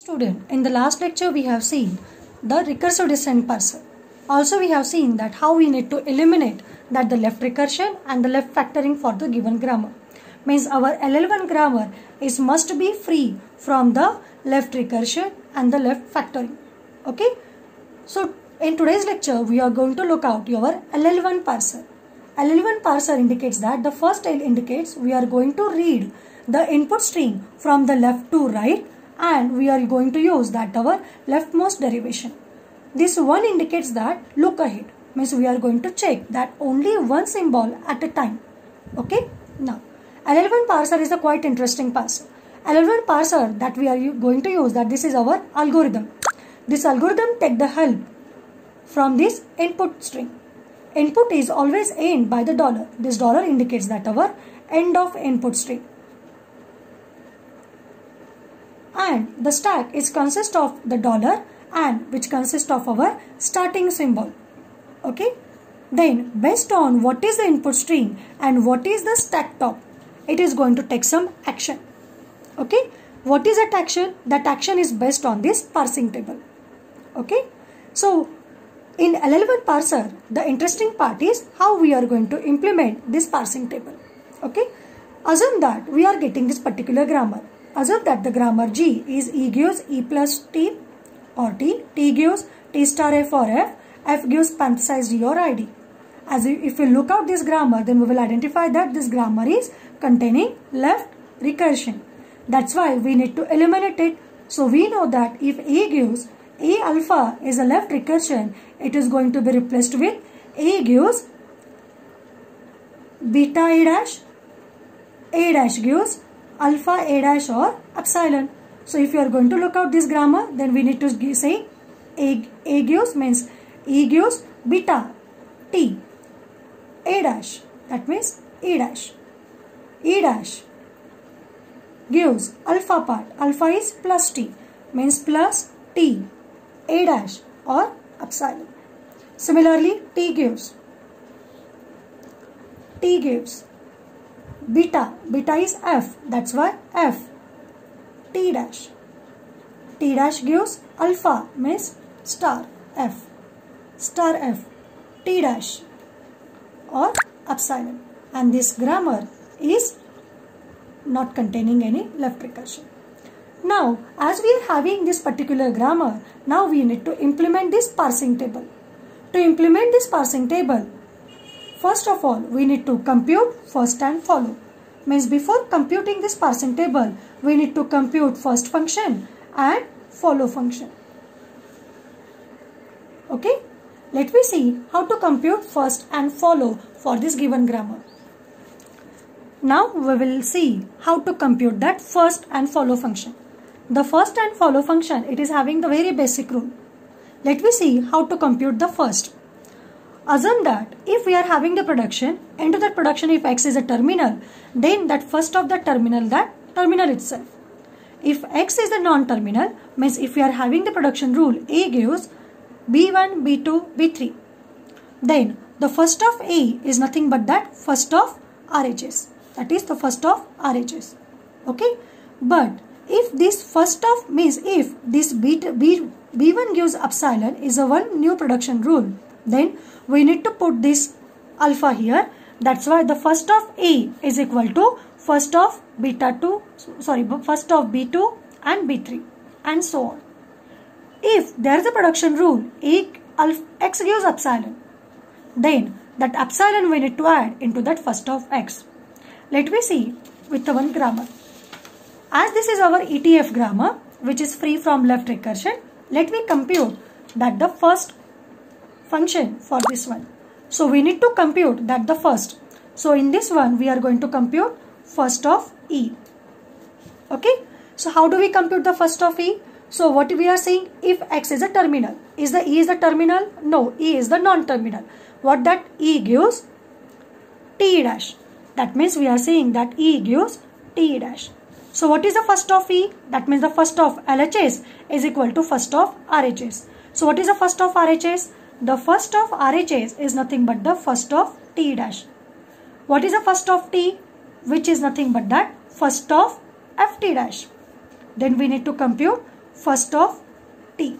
Student, in the last lecture we have seen the recursive descent parser. Also we have seen that how we need to eliminate that the left recursion and the left factoring for the given grammar. Means our LL1 grammar is must be free from the left recursion and the left factoring. Okay. So in today's lecture we are going to look out your LL1 parser. LL1 parser indicates that the first L indicates we are going to read the input string from the left to right, and we are going to use that our leftmost derivation. This one indicates that look ahead, means we are going to check that only one symbol at a time. Okay. Now LL1 parser is a quite interesting parser. LL1 parser that we are going to use, that this is our algorithm. This algorithm take the help from this input string. Input is always end by the dollar. This dollar indicates that our end of input string. And the stack is consist of the dollar and which consists of our starting symbol. Okay. Then based on what is the input string and what is the stack top, it is going to take some action. Okay. What is that action? That action is based on this parsing table. Okay. So in LL1 parser, the interesting part is how we are going to implement this parsing table. Okay. Assume that we are getting this particular grammar. Assume that the grammar G is E gives E plus T or T gives T star F or F gives parenthesized D or ID. If we look out this grammar, then we will identify that this grammar is containing left recursion. That's why we need to eliminate it. So we know that if A gives A alpha is a left recursion, it is going to be replaced with A gives beta A dash gives alpha A dash or epsilon. So if you are going to look out this grammar, then we need to say A gives means E gives beta T A dash, that means E dash. E dash gives alpha part, alpha is plus T, means plus T A dash or epsilon. Similarly T gives beta is F, that's why F T dash gives alpha means star F T dash or epsilon, and this grammar is not containing any left recursion. Now as we are having this particular grammar, now we need to implement this parsing table. To implement this parsing table, first of all we need to compute first and follow. Means before computing this parsing table, we need to compute first function and follow function. Okay. Let me see how to compute first and follow for this given grammar. Now we will see how to compute that first and follow function. The first and follow function, it is having the very basic rule. Let me see how to compute the first. Assume that if we are having the production, into that production if X is a terminal, then that first of the terminal, that terminal itself. If X is the non-terminal, means if we are having the production rule, A gives B1, B2, B3. Then the first of A is nothing but that first of RHS. That is the first of RHS. Okay. But if this first of means if this B1 gives epsilon is a one new production rule, then we need to put this alpha here. That's why the first of A is equal to first of first of B2 and B3 and so on. If there is a production rule X gives epsilon, then that epsilon we need to add into that first of X. Let me see with the one grammar. As this is our ETF grammar which is free from left recursion, let me compute that the first function for this one. So we need to compute that the first. So in this one we are going to compute first of E. Okay. So how do we compute the first of E? So what we are saying, if X is a terminal, is the E is the terminal? No, E is the non-terminal. What that E gives? T dash. That means we are saying that E gives T dash. So what is the first of E? That means the first of LHS is equal to first of RHS. So what is the first of RHS? The first of RHS is nothing but the first of T dash. What is the first of T? Which is nothing but that first of ft dash. Then we need to compute first of t.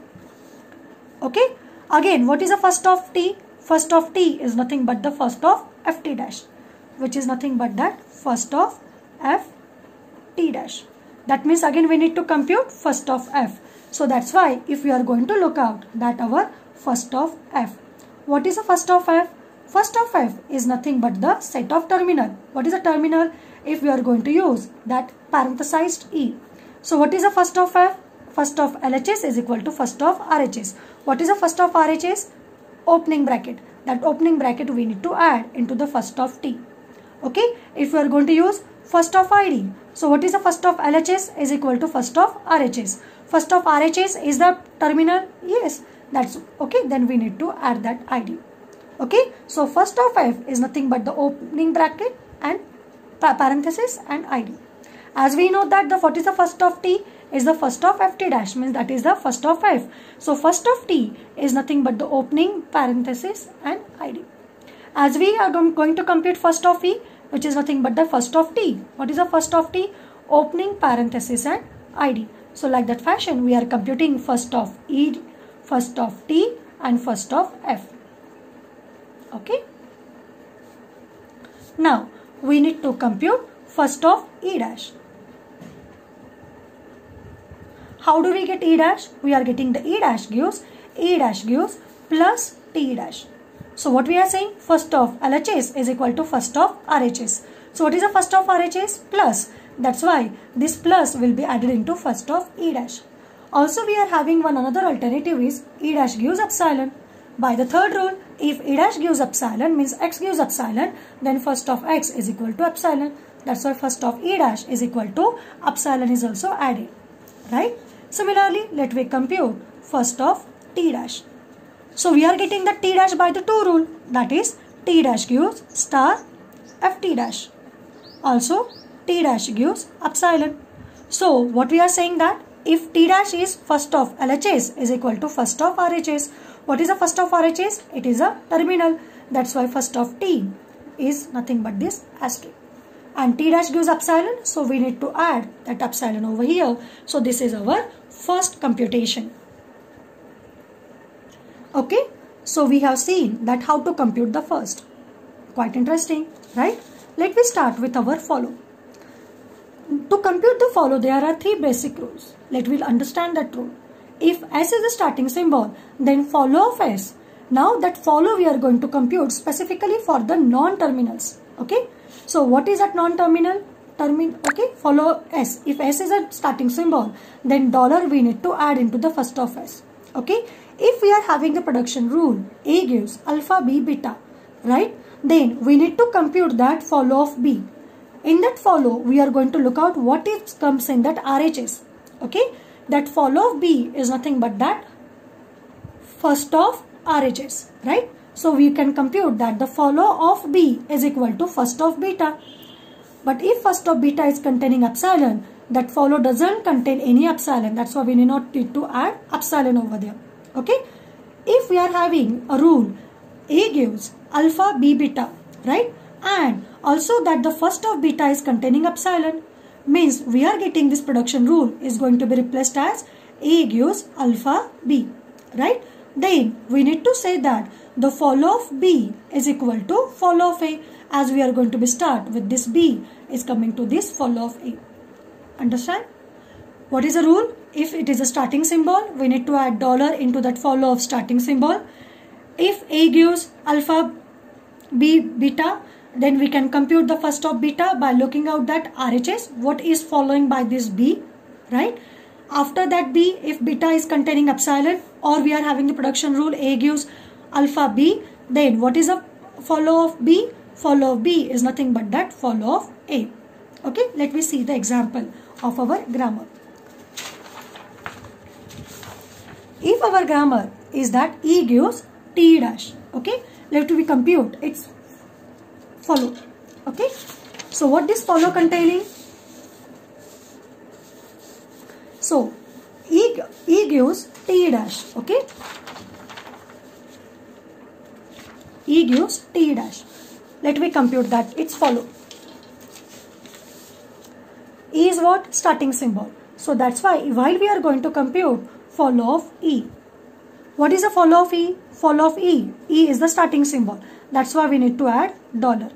Okay. Again, what is the first of t? First of t is nothing but the first of ft dash, which is nothing but that first of ft dash. That means again we need to compute first of f. So that's why if we are going to look out that our first of f. What is the first of f? First of f is nothing but the set of terminal. What is a terminal? If we are going to use that parenthesized e. So what is the first of f? First of LHS is equal to first of RHS. What is the first of RHS? Opening bracket. That opening bracket we need to add into the first of t. Okay. If we are going to use first of ID. So what is the first of LHS is equal to first of RHS. First of RHS is the terminal. Yes. That's okay. Then we need to add that ID. Okay. So first of f is nothing but the opening bracket and parenthesis and ID. As we know that what is the first of t is the first of ft dash, means that is the first of f. So first of t is nothing but the opening parenthesis and ID. As we are going to compute first of e, which is nothing but the first of t. What is the first of t? Opening parenthesis and ID. So like that fashion we are computing first of e, first of t and first of f. Okay. Now we need to compute first of e dash. How do we get e dash? We are getting the e dash gives plus t dash. So what we are saying? First of LHS is equal to first of RHS. So what is the first of RHS? Plus. That's why this plus will be added into first of e dash. Also we are having one another alternative is e dash gives epsilon. By the third rule, if e dash gives epsilon means x gives epsilon, then first of x is equal to epsilon. That's why first of e dash is equal to epsilon is also added. Right? Similarly, let we compute first of t dash. So we are getting the t dash by the two rule, that is t dash gives star ft dash. Also t dash gives epsilon. So what we are saying that if t dash is first of LHS is equal to first of RHS. What is the first of RHS? It is a terminal. That's why first of t is nothing but this asterisk. And t dash gives epsilon, so we need to add that epsilon over here. So this is our first computation. Okay, so we have seen that how to compute the first. Quite interesting, right? Let me start with our follow. To compute the follow, there are three basic rules. Let me understand that rule. If s is the starting symbol, then follow of s. Now that follow we are going to compute specifically for the non-terminals. Okay. So what is that non-terminal? Okay, follow s. If s is a starting symbol, then dollar we need to add into the first of s. Okay. If we are having the production rule, a gives alpha, b, beta, right? Then we need to compute that follow of b. In that follow, we are going to look out what it comes in that RHS. Okay. That follow of b is nothing but that first of RHS, right? So we can compute that the follow of b is equal to first of beta. But if first of beta is containing epsilon, that follow doesn't contain any epsilon. That's why we need not need to add epsilon over there. Okay. If we are having a rule, a gives alpha, b, beta, right? And also that the first of beta is containing epsilon, means we are getting this production rule is going to be replaced as a gives alpha, b, right? Then we need to say that the follow of b is equal to follow of a, as we are going to be start with this b is coming to this follow of a. Understand? What is the rule? If it is a starting symbol, we need to add dollar into that follow of starting symbol. If a gives alpha, b, beta, then we can compute the first of beta by looking out that RHS, what is following by this b, right? After that b, if beta is containing epsilon, or we are having the production rule a gives alpha, b, then what is the follow of b? Follow of b is nothing but that follow of a. Okay, let me see the example of our grammar. If our grammar is that e gives t dash, okay, let me compute its follow. Okay, so what this follow containing? So e gives t dash. Okay, e gives t dash. Let me compute that its follow. E is what? Starting symbol. So that's why while we are going to compute follow of E. What is the follow of E? Follow of E. E is the starting symbol. That's why we need to add dollar.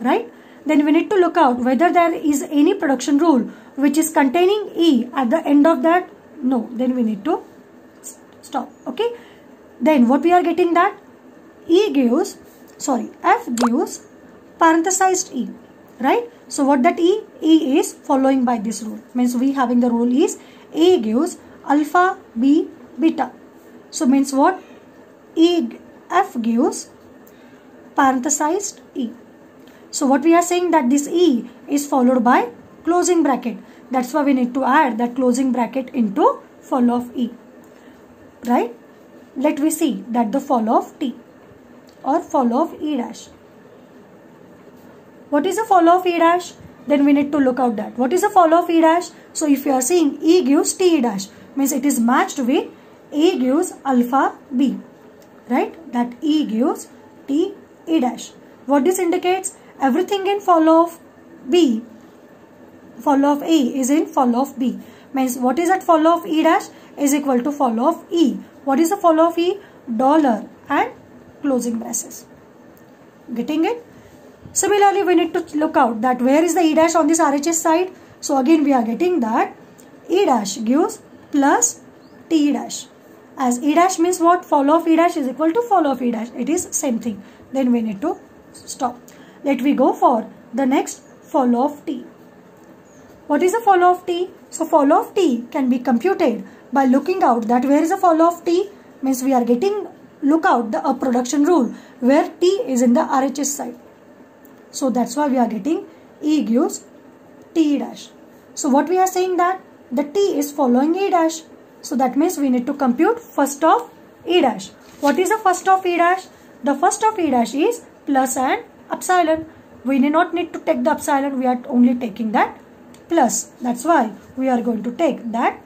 Right? Then we need to look out whether there is any production rule which is containing E at the end of that. No. Then we need to stop. Okay. Then what we are getting that F gives parenthesized E. Right? So what that E? E is following by this rule. Means we having the rule is A gives alpha, B, beta. So means what? F gives parenthesized E. So what we are saying that this E is followed by closing bracket. That's why we need to add that closing bracket into follow of E. Right? Let we see that the follow of T or follow of E dash. What is the follow of E dash? Then we need to look out that. What is the follow of E dash? So if you are seeing E gives T dash, means it is matched with A gives alpha B. Right? That E gives T E dash. What this indicates? Everything in follow of B, follow of A is in follow of B. Means what is that follow of E dash is equal to follow of E. What is the follow of E? Dollar and closing braces. Getting it? Similarly, we need to look out that where is the E dash on this RHS side. So again we are getting that E dash gives plus T dash. As E dash means what? Follow of E dash is equal to follow of E dash. It is same thing. Then we need to stop. Let we go for the next follow of T. What is the follow of T? So follow of T can be computed by looking out that where is the follow of T? Means we are getting look out the production rule where T is in the RHS side. So that's why we are getting E gives T dash. So what we are saying that the T is following E dash. So that means we need to compute first of E dash. What is the first of E dash? The first of E dash is plus and epsilon. We need not need to take the epsilon. We are only taking that plus. That's why we are going to take that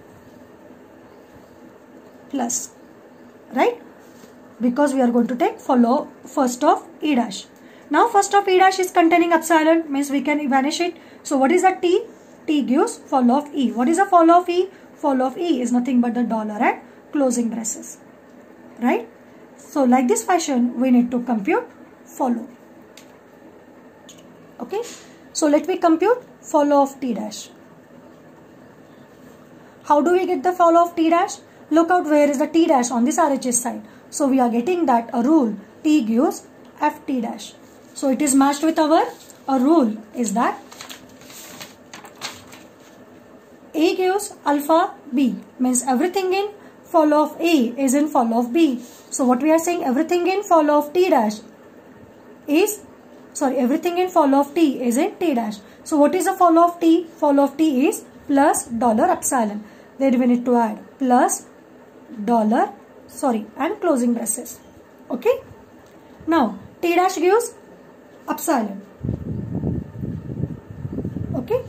plus. Right? Because we are going to take follow first of E dash. Now first of E dash is containing epsilon. Means we can vanish it. So what is that T? T gives follow of E. What is the follow of E? Follow of E is nothing but the dollar and closing braces. Right? So like this fashion we need to compute follow. Okay. So let me compute follow of T dash. How do we get the follow of T dash? Look out where is the T dash on this RHS side. So we are getting that a rule T gives FT dash. So it is matched with our rule is that A gives alpha B. Means everything in follow of A is in follow of B. So what we are saying, everything in follow of T dash is, everything in follow of T is in T dash. So what is the follow of T? Follow of T is plus dollar epsilon. Then we need to add plus dollar, and closing braces. Okay. Now T dash gives epsilon. Okay.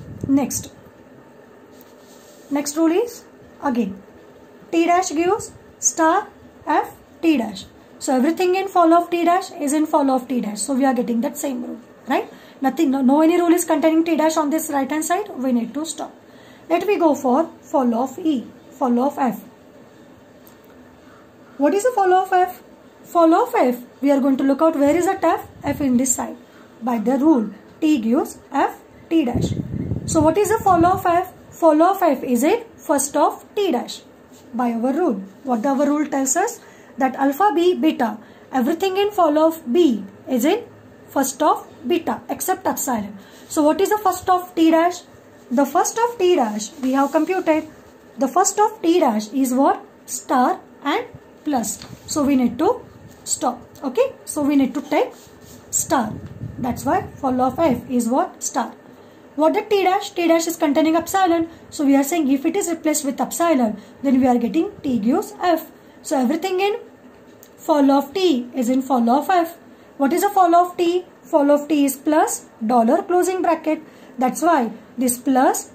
Next rule is again T dash gives star F T dash. So everything in follow of T dash is in follow of T dash. So we are getting that same rule, right? Nothing, no any rule is containing T dash on this right hand side. We need to stop. Let me go for follow of E, follow of F. What is the follow of F? Follow of F, we are going to look out where is that F? F in this side. By the rule, T gives F T dash. So what is the follow of F? Follow of F is in first of T dash. By our rule. What our rule tells us? That alpha B beta. Everything in follow of B is in first of beta except epsilon. So what is the first of T dash? The first of T dash we have computed. The first of T dash is what? Star and plus. So we need to stop. Okay. So we need to take star. That's why follow of F is what? Star. What the T dash? T dash is containing epsilon. So we are saying if it is replaced with epsilon, then we are getting T gives F. So everything in follow of T is in follow of F. What is the follow of T? Follow of T is plus dollar closing bracket. That's why this plus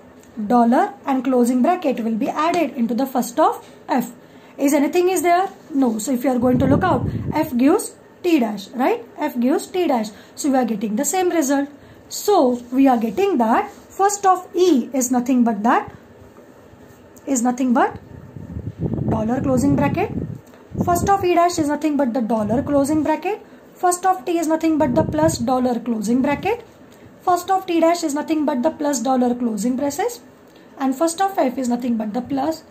dollar and closing bracket will be added into the first of F. Is anything is there? No. So if you are going to look out, F gives T dash, right? F gives T dash. So we are getting the same result. So we are getting that first of E is nothing but that is nothing but dollar closing bracket. First of E dash is nothing but the dollar closing bracket. First of T is nothing but the plus dollar closing bracket. First of T dash is nothing but the plus dollar closing braces. And first of F is nothing but the plus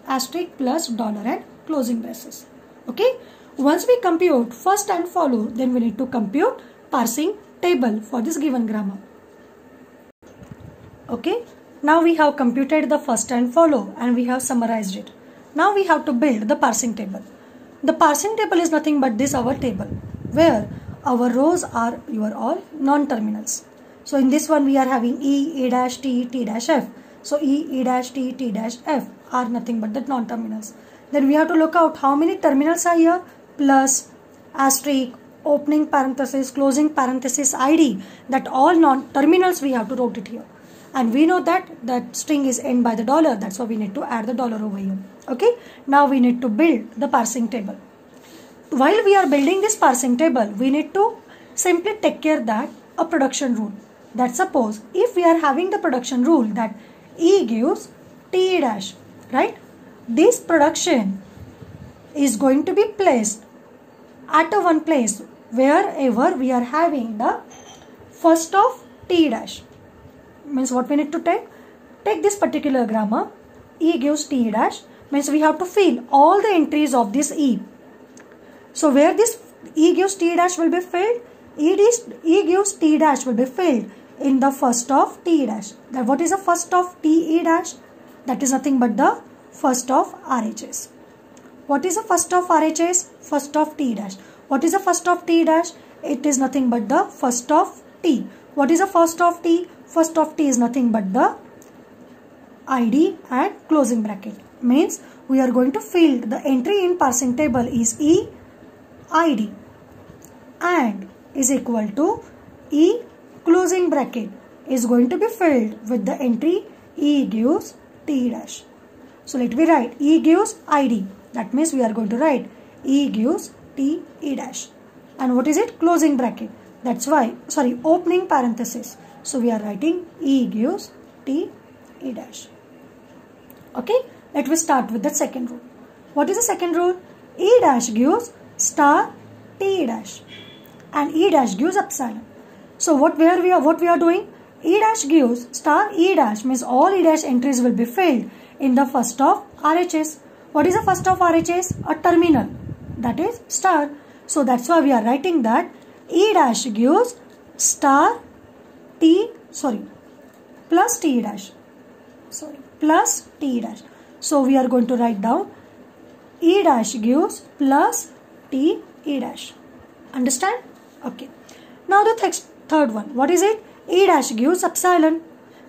asterisk plus dollar and closing braces. Okay. Once we compute first and follow, then we need to compute parsing table for this given grammar. Okay. Now we have computed the first and follow and we have summarized it. Now we have to build the parsing table. The parsing table is nothing but this our table where our rows are your all non-terminals. So in this one we are having E, E dash, T, T dash F. So E, E dash, T, T dash F are nothing but the non-terminals. Then we have to look out how many terminals are here. Plus, asterisk, opening parenthesis, closing parenthesis, ID. That all non-terminals we have to write it here. And we know that that string is end by the dollar. That's why we need to add the dollar over here. Okay. Now we need to build the parsing table. While we are building this parsing table, we need to simply take care that a production rule. That suppose if we are having the production rule that E gives T dash, right? This production is going to be placed at a one place wherever we are having the first of T dash. Means what we need to take? Take this particular grammar. E gives T dash. Means we have to fill all the entries of this E. So where this E gives T dash will be filled, E gives T dash will be filled in the first of T dash. That what is the first of T E dash? That is nothing but the first of RHS. What is the first of RHS? First of T dash. What is the first of T dash? It is nothing but the first of T. What is the first of T? First of T is nothing but the ID and closing bracket. Means we are going to fill the entry in parsing table is E ID and is equal to E closing bracket is going to be filled with the entry E gives T dash. So let me write E gives ID. That means we are going to write E gives T E dash. And what is it? Closing bracket. That's why, sorry, opening parenthesis. So we are writing E gives T E dash. Okay. Let me start with the second rule. What is the second rule? E dash gives star T dash and E dash gives epsilon. So what we are doing? E dash gives star E dash means all E dash entries will be filled in the first of RHS. What is the first of RHS? A terminal, that is star. So that's why we are writing that E dash gives star T, plus T dash, plus T dash. So we are going to write down E dash gives plus T E dash. Understand? Okay. Now the third one. What is it? E dash gives epsilon.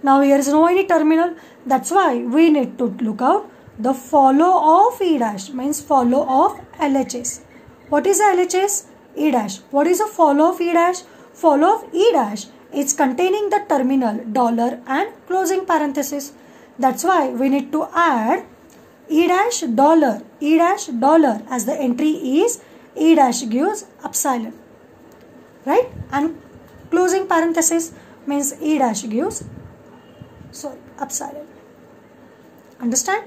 Now here is no any terminal. That's why we need to look out the follow of E dash means follow of LHS. What is the LHS? E dash. What is the follow of E dash? Follow of E dash is containing the terminal dollar and closing parenthesis. That's why we need to add E dash dollar as the entry is E dash gives epsilon, right? And closing parenthesis means E dash gives epsilon. Understand?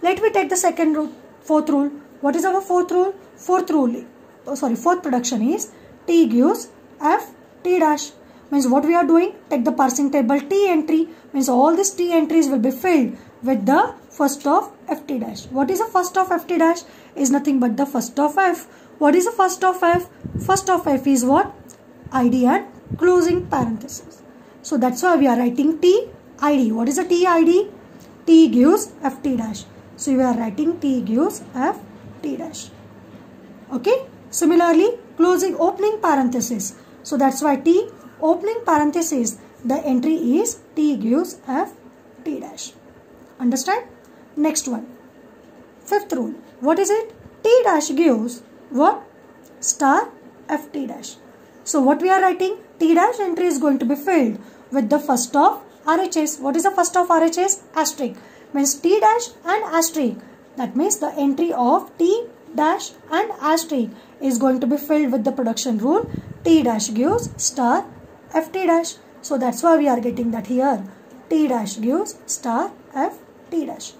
Let me take the fourth rule. What is our fourth rule? Fourth production is T gives F T dash. Means what we are doing? Take the parsing table T entry. Means all these T entries will be filled with the first of FT dash. What is the first of FT dash? Is nothing but the first of F. What is the first of F? First of F is what? ID and closing parenthesis. So that's why we are writing T ID. What is the T ID? T gives FT dash. So we are writing T gives FT dash. Okay. Similarly, opening parenthesis. So that's why T opening parenthesis, the entry is T gives FT dash. Understand? Next one. Fifth rule. What is it? T dash gives what? Star FT dash. So what we are writing? T dash entry is going to be filled with the first of RHS. What is the first of RHS? Asterisk. Means T dash and asterisk. That means the entry of T dash and asterisk is going to be filled with the production rule. T dash gives star FT dash. So that's why we are getting that here. T dash gives star FT dash.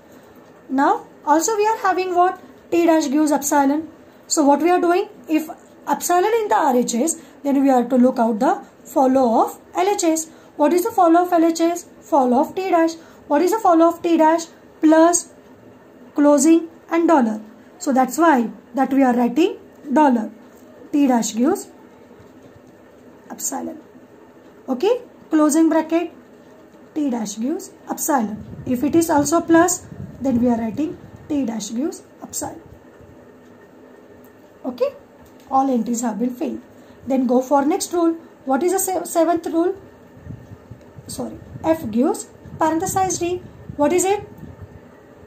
Now also we are having what? T dash gives epsilon. So what we are doing? If epsilon in the RHS, then we are to look out the follow of LHS. What is the follow of LHS? Follow of T dash. What is the follow of T dash? Plus closing and dollar. So that's why that we are writing dollar. T dash gives epsilon. Okay, closing bracket, T dash gives epsilon. If it is also plus, then we are writing T dash gives epsilon. Okay, all entries have been filled. Then go for next rule. What is the seventh rule? Sorry, F gives parenthesized D. What is it?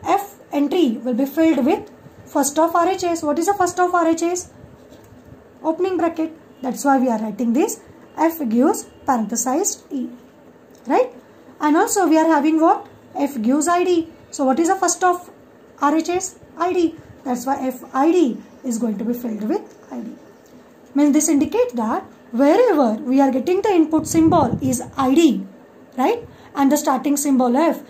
F entry will be filled with first of RHS. What is the first of RHS? Opening bracket. That's why we are writing this. F gives parenthesized E. Right? And also we are having what? F gives ID. So what is the first of RHS? ID. That's why F ID is going to be filled with ID. Means this indicates that wherever we are getting the input symbol is ID. Right? And the starting symbol F.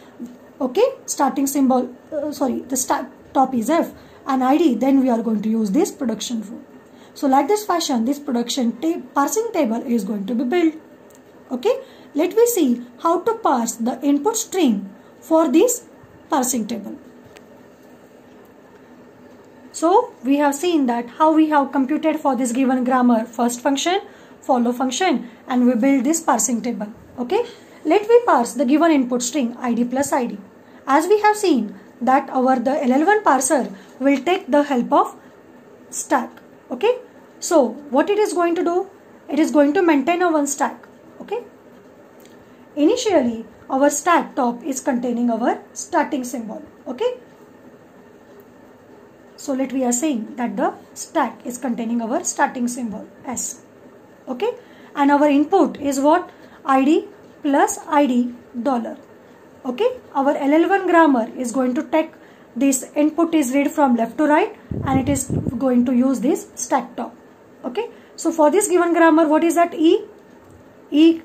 Okay? Starting symbol, the top is F and ID. Then we are going to use this production rule. So like this fashion, this production parsing table is going to be built. Okay, let me see how to parse the input string for this parsing table. So we have seen that how we have computed for this given grammar first function, follow function, and we build this parsing table. Okay, let me parse the given input string ID plus ID. As we have seen that the LL1 parser will take the help of stack. Okay, so what it is going to do? It is going to maintain a one stack. Okay, initially our stack top is containing our starting symbol. Okay, so we are saying that the stack is containing our starting symbol S. Okay, and our input is what? ID plus ID dollar. Okay, our LL1 grammar is going to take this input is read from left to right and it is going to use this stack top. Okay, so for this given grammar, what is that? E? E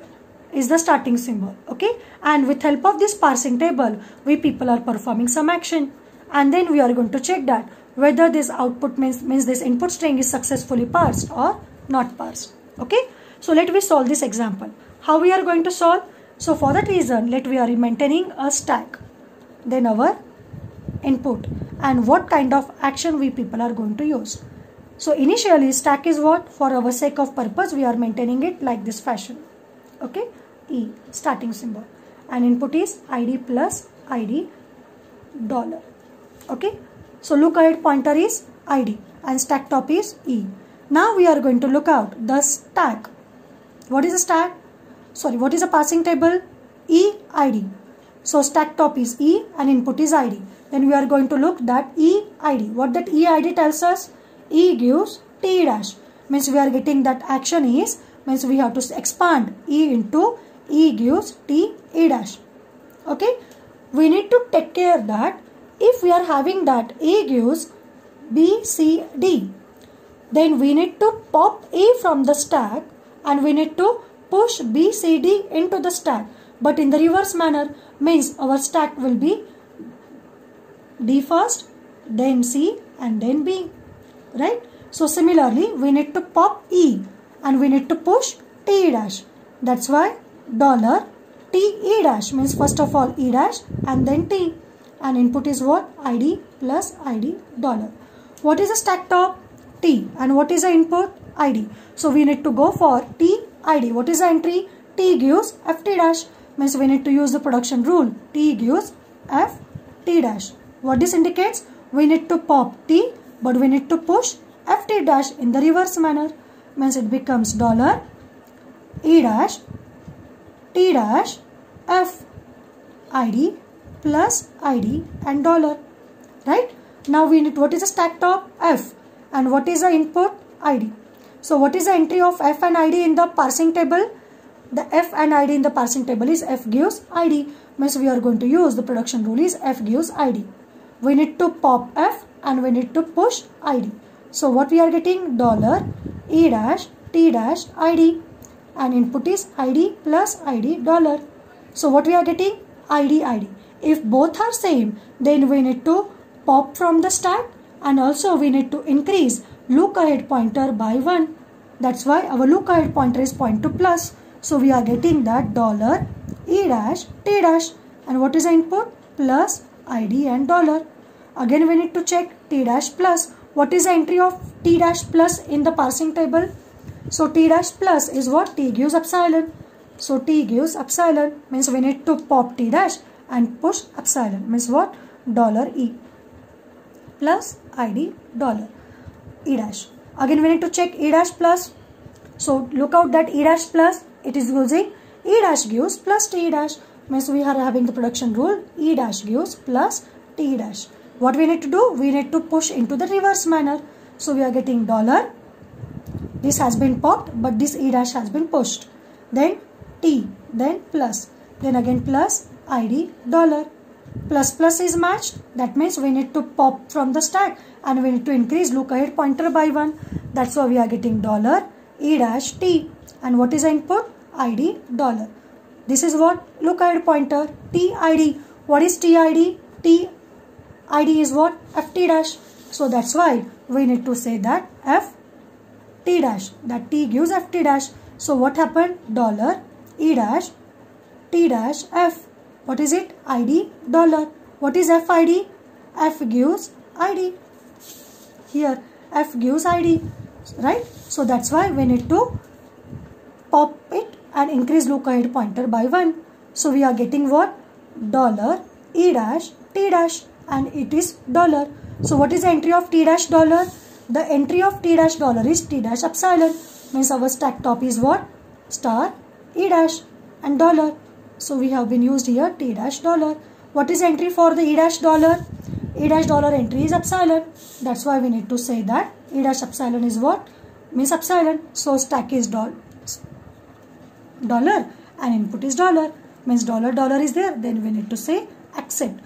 is the starting symbol. Okay, and with help of this parsing table, we people are performing some action, and then we are going to check that whether this output means this input string is successfully parsed or not parsed. Okay, so let me solve this example. How we are going to solve? So for that reason, we are maintaining a stack, then our input, and what kind of action we people are going to use. So initially stack is what? For our sake of purpose, we are maintaining it like this fashion. Okay, E starting symbol, and input is ID plus ID dollar. Okay, so look ahead pointer is ID and stack top is E. Now we are going to look out the stack. What is a stack? Sorry, what is a parsing table? E ID. So stack top is E and input is ID. Then we are going to look that E ID. What that E ID tells us? E gives T dash. Means we are getting that action is, means we have to expand E into E gives T E dash. Okay. We need to take care that if we are having that E gives B, C, D, then we need to pop E from the stack and we need to push B, C, D into the stack. But in the reverse manner, means our stack will be D first, then C and then B. Right? So similarly, we need to pop E and we need to push T dash. That's why dollar T E dash means first of all E dash and then T. And input is what? ID plus ID dollar. What is the stack top? T. And what is the input? ID. So we need to go for T ID. What is the entry? T gives F T dash. Means we need to use the production rule. T gives F T dash. What this indicates? We need to pop T, but we need to push F T dash in the reverse manner. Means it becomes dollar E dash T dash F ID plus ID and dollar. Right? Now we need, what is the stack top? F. And what is the input? ID. So what is the entry of F and ID in the parsing table? The F and ID in the parsing table is F gives ID. Means we are going to use the production rule is F gives ID. We need to pop F and we need to push ID. So what we are getting? Dollar E dash T dash ID. And input is ID plus ID dollar. So what we are getting? ID ID. If both are same, then we need to pop from the stack, and also we need to increase look ahead pointer by 1. That's why our look ahead pointer is point to plus. So we are getting that $E dash T dash, and what is the input? Plus ID and dollar. Again we need to check T dash plus. What is the entry of T dash plus in the parsing table? So T dash plus is what? T gives epsilon. So T gives epsilon means we need to pop T dash and push epsilon means what? $E plus ID dollar E dash. Again we need to check E dash plus. So look out that E dash plus, it is using E dash gives plus T dash means we are having the production rule E dash gives plus T dash. What we need to do? We need to push into the reverse manner. So we are getting $. This has been popped, but this E dash has been pushed. Then T, then plus, then again plus ID dollar. Plus plus is matched. That means we need to pop from the stack and we need to increase look ahead pointer by 1. That's why we are getting $E dash T. And what is the input? ID dollar. This is what? Look ahead pointer. T ID. What is T ID? T ID is what? FT dash. So that's why we need to say that F T dash. That T gives FT dash. So what happened? $E dash T dash F. What is it? ID dollar. What is F ID? F gives ID. Here F gives ID. Right? So that's why we need to pop it and increase look ahead pointer by 1. So we are getting what? $E dash T dash, and it is dollar. So what is the entry of T dash dollar? The entry of T dash dollar is T dash epsilon. Means our stack top is what? Star E dash and dollar. So we have been used here T dash dollar. What is entry for the E dash dollar? E dash dollar entry is epsilon. That's why we need to say that E dash epsilon is what? Means epsilon. So stack is dollar and input is dollar. Means dollar is there. Then we need to say accept.